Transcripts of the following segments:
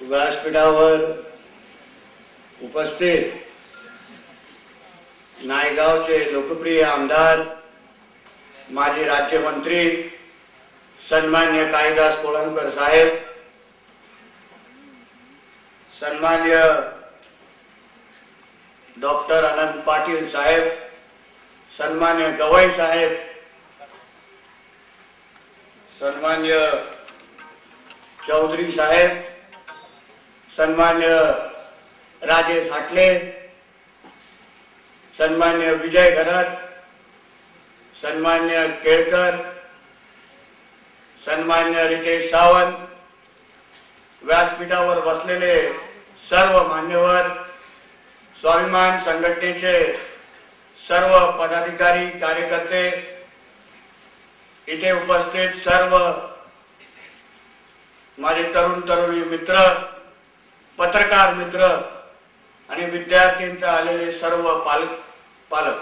व्यासपीठावर उपस्थित नायगावचे लोकप्रिय आमदार माजी राज्यमंत्री सन्मान्य कालिदास कोळंबकर साहेब, सन्मान्य डॉक्टर अनंत पाटील साहेब, सन्मान्य गवई साहेब, सन्मान्य चौधरी साहेब, सन्मान्य राजेश हाटले, सन्मान्य विजय घरत, सन्मान्य केळकर, सन्मान्य रितेश सावंत, व्यासपीठावर बसलेले सर्व मान्यवर, स्वाभिमान संघटनेचे सर्व पदाधिकारी कार्यकर्ते, इथे उपस्थित सर्व माझे तरुण तरुणी मित्र, पत्रकार मित्र आणि विद्यार्थ्यांचे आलेले सर्व पालक,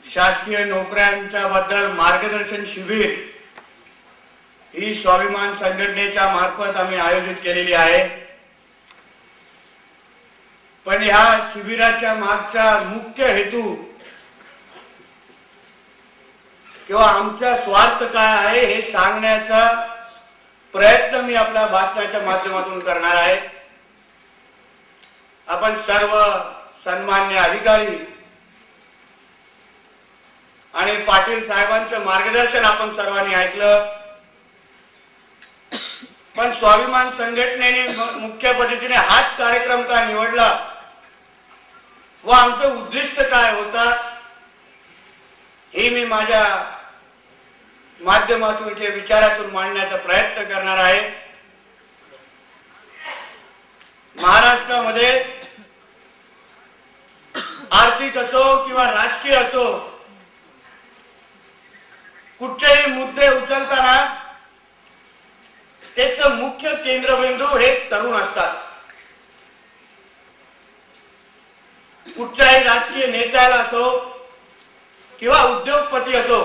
शासकीय नोकऱ्यांच्या बद्दल मार्गदर्शन शिबिर ही स्वाभिमान संघटनेच्या मार्फत आम्ही आयोजित केलेली आहे। पण या शिबिराच्या मागचा मुख्य हेतू किंवा आमचा स्वार्थ काय आहे हे सांगण्याचा प्रयत्न मी आपल्या भाषणाच्या माध्यमातून करणार आहे। आपण सर्व सन्मान्य अधिकारी आणि पाटील साहेबांचं मार्गदर्शन आपण सर्वांनी ऐकलं, पण स्वाभिमान संघटनेने मुख्य पद्धतीने हाच कार्यक्रम का निवडला व आमचं उद्दिष्ट काय होता हे मी माझ्या माध्यमातून विचारातून मांडण्याचा प्रयत्न करणार आहे। महाराष्ट्रामध्ये आर्थिक असो किंवा राजकीय असो, कुठलेही मुद्दे उचलताना त्याचं मुख्य केंद्रबिंदू हे तरुण असतात। कुठल्याही राजकीय नेत्याला असो किंवा उद्योगपती असो,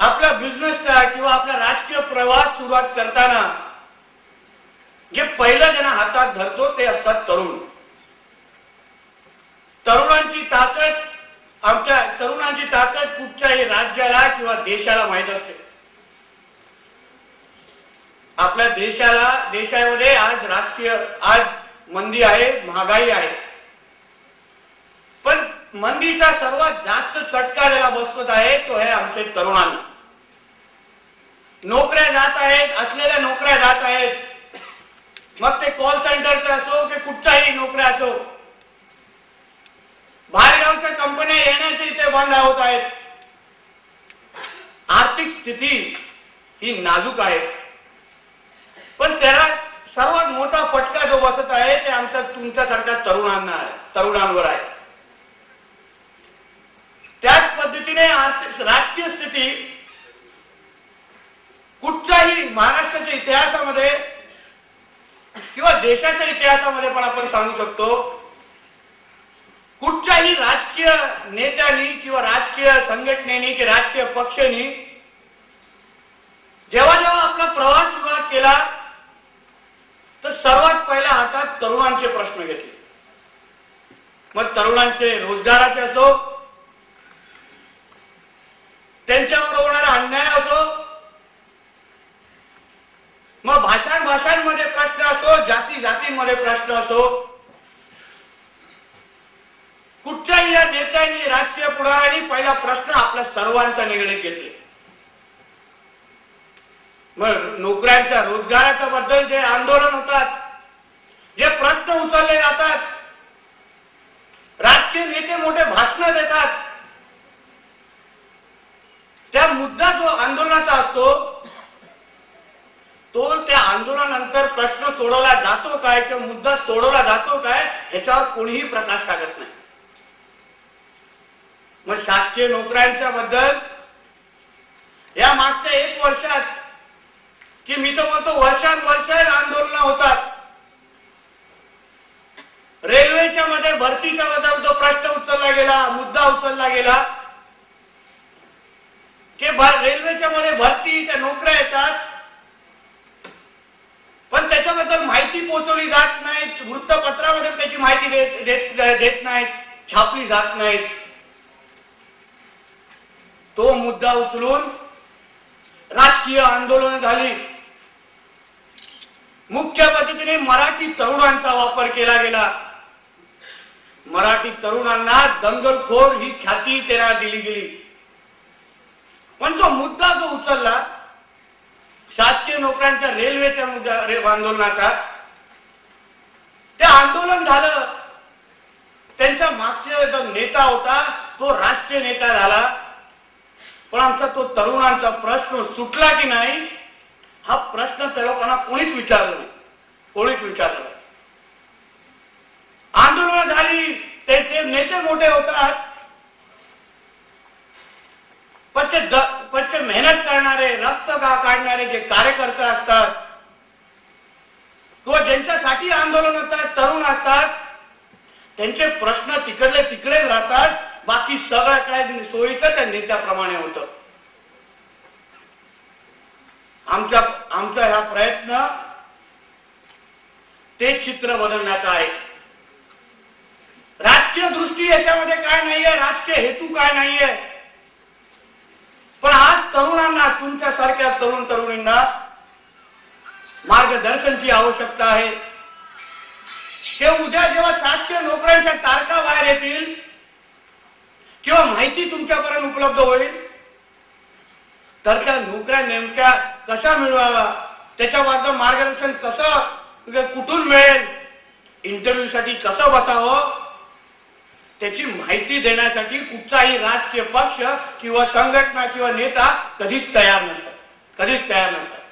आपला बिझनेसचा किंवा आपला राजकीय प्रवास सुरुवात करताना जे पहिलं ज्यांना हातात धरतो ते असतात तरुण। तरुणांची ताकद कुठच्याही राज्याला किंवा देशाला माहीत असते। आपल्या देशामध्ये आज मंदी आहे, महागाई आहे, पण मंदीचा सर्वात जास्त चटका ज्याला बसत आहे तो आहे आमचे तरुणांना। नोकऱ्या जात आहेत, असलेल्या नोकऱ्या जात आहेत, मग ते कॉल सेंटरचे असो की कुठच्याही नोकऱ्या असो, बाहेरगावच्या कंपन्या येण्याचे इथे बंद होत आहेत। आर्थिक स्थिती ही नाजूक आहे, पण त्याला सर्वात मोठा फटका जो बसत आहे ते आमच्या तुमच्यासारख्या तरुणांवर आहे। त्याच पद्धतीने राजकीय स्थिती कुठच्याही महाराष्ट्राच्या इतिहासामध्ये किंवा देशाच्या इतिहासामध्ये पण आपण सांगू शकतो, कुठच्याही राजकीय नेत्यांनी किंवा राजकीय संघटनेनी किंवा राजकीय पक्षांनी जेव्हा आपला प्रवास सुरुवात केला तर सर्वात पहिल्या हातात तरुणांचे प्रश्न घेतले। मग तरुणांचे रोजगाराचे असो, त्यांच्यावर होणारा अन्याय असो, मग भाषांमध्ये प्रश्न असो, जातींमध्ये प्रश्न असो, कुठच्याही या नेत्यांनी राजकीय पुढाऱ्यांनी पहिला प्रश्न आपल्या सर्वांचा निगडीत घेतले। मग नोकऱ्यांच्या रोजगाराच्या बद्दल जे आंदोलन होतात, जे प्रश्न उचलले जातात, राजकीय नेते मोठे भाषण देतात, त्या मुद्दा जो आंदोलनाचा असतो तो त्या आंदोलनानंतर प्रश्न सोडवला जातो काय किंवा मुद्दा सोडवला जातो काय याच्यावर कोणीही प्रकाश टाकत नाही। मग शासकीय नोकऱ्यांच्या बद्दल या मागच्या 1 वर्षात की मी तर म्हणतो वर्षानुवर्ष आंदोलन होतात। रेल्वेच्या मध्ये भरतीच्या बद्दल जो प्रश्न उचलला गेला, मुद्दा उचलला गेला की रेल्वेच्या मध्ये भरतीच्या नोकऱ्या येतात, पण त्याच्याबद्दल माहिती पोहोचवली जात नाही, वृत्तपत्रामध्ये त्याची माहिती देत नाहीत, छापली जात नाहीत. तो मुद्दा उचलून राजकीय आंदोलन झाली. मुख्य पद्धतीने मराठी तरुणांचा वापर केला गेला. मराठी तरुणांना दंगलखोर ही ख्याती त्यांना दिली गेली. पण तो मुद्दा जो उचलला शासकीय नोकऱ्यांच्या रेल्वेच्या आंदोलनाचा, ते आंदोलन झालं. त्यांच्या मागचे जो नेता होता तो राष्ट्रीय नेता झाला. पण आमचा तो तरुणांचा प्रश्न सुटला की नाही हा प्रश्न त्या लोकांना कोणीच विचारला नाही. कोणीच विचारलं नाही. आंदोलन झाली, ते नेते मोठे होतात, पच्चे मेहनत करणारे, रक्त काढणारे जे कार्यकर्ते असतात किंवा ज्यांच्यासाठी आंदोलन होतात, तरुण असतात, त्यांचे प्रश्न तिकडले तिकडेच राहतात. बाकी सगळं काय सोयीचं त्या नेत्याप्रमाणे होतं. आमचा हा प्रयत्न ते चित्र बदलण्याचा आहे. राजकीय दृष्टी याच्यामध्ये काय नाहीये, राजकीय हेतू काय नाहीये. पण आज तरुणांना, तुमच्यासारख्या तरुण तरुणींना मार्गदर्शनची आवश्यकता आहे. ते उद्या जेव्हा शासकीय नोकऱ्यांच्या तारखा बाहेर येतील किंवा माहिती तुमच्यापर्यंत उपलब्ध होईल तर त्या नोकऱ्या नेमक्या कशा मिळवाव्या, त्याच्याबद्दल मार्गदर्शन कसं, कुठून मिळेल, इंटरव्ह्यू साठी कसं बसावं, त्याची माहिती देण्यासाठी कुठचाही राजकीय पक्ष किंवा संघटना किंवा नेता कधीच तयार नसतात. कधीच तयार नसतात.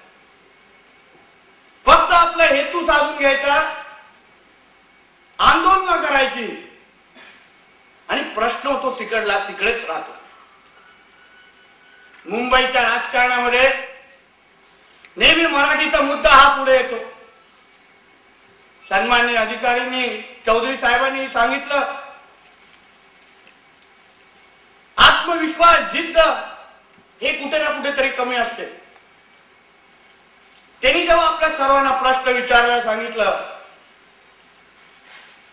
फक्त आपला हेतू साधून घ्यायचा, आंदोलन करायची आणि प्रश्न तो तिकडेच राहतो. मुंबईच्या राजकारणामध्ये नेहमी मराठीचा मुद्दा हा पुढे येतो. सन्माननीय अधिकाऱ्यांनी, चौधरी साहेबांनी सांगितलं, आत्मविश्वास, जिद्द हे कुठे ना कुठेतरी कमी असते. त्यांनी जेव्हा आपल्या सर्वांना प्रश्न विचारायला सांगितलं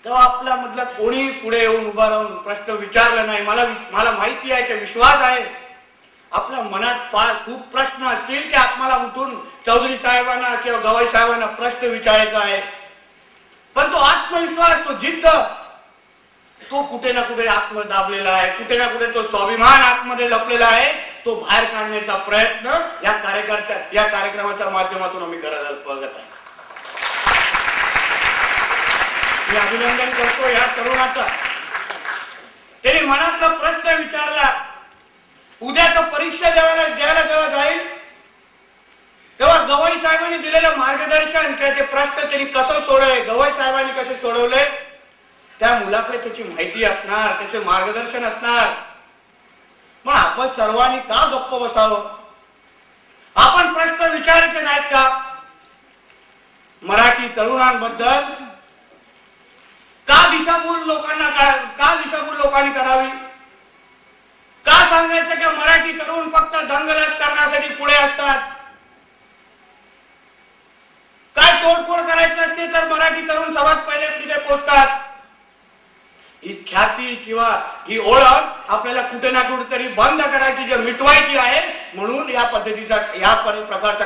तेव्हा आपल्या मधला कोणी पुढे येऊन उभा राहून प्रश्न विचारला नाही. मला माहिती आहे, ते विश्वास आहे, आपल्या मनात फार खूप प्रश्न असतील की आत्माला उठून चौधरी साहेबांना किंवा गवाई साहेबांना प्रश्न विचारायचा आहे. पण तो आत्मविश्वास, तो जिद्द, तो कुठे ना कुठे आत्म दाबलेला आहे. कुठे ना कुठे तो स्वाभिमान आतमध्ये लपलेला आहे. तो बाहेर काढण्याचा प्रयत्न या कार्यक्रमाच्या माध्यमातून आम्ही करायला बघत आहे. मी अभिनंदन करतो या तरुणाचा. त्यांनी मनातला प्रश्न विचारला. उद्या तो परीक्षा द्यायला जेव्हा जाईल तेव्हा गवाई साहेबांनी दिलेलं मार्गदर्शन, त्याचे प्रश्न त्यांनी कसं सोडवले, गवाई साहेबांनी कसे सोडवले, त्या मुलाकडे त्याची माहिती असणार, त्याचे मार्गदर्शन असणार. मग आपण सर्वांनी का गप्प बसावं? आपण प्रश्न विचारायचे नाहीत का? मराठी तरुणांबद्दल का दिशाभूल लोकांनी करावी? का सांगायचं की मराठी तरुण फक्त दंगलच करण्यासाठी पुढे असतात? काय तोडफोड करायचं असते तर मराठी तरुण सर्वात पहिले तिथे पोहोचतात. ही ख्याती किंवा ही ओळख आपल्याला कुठे ना कुठेतरी बंद करायची, जे मिटवायची आहे. म्हणून या पद्धतीचा, या प्रकारचा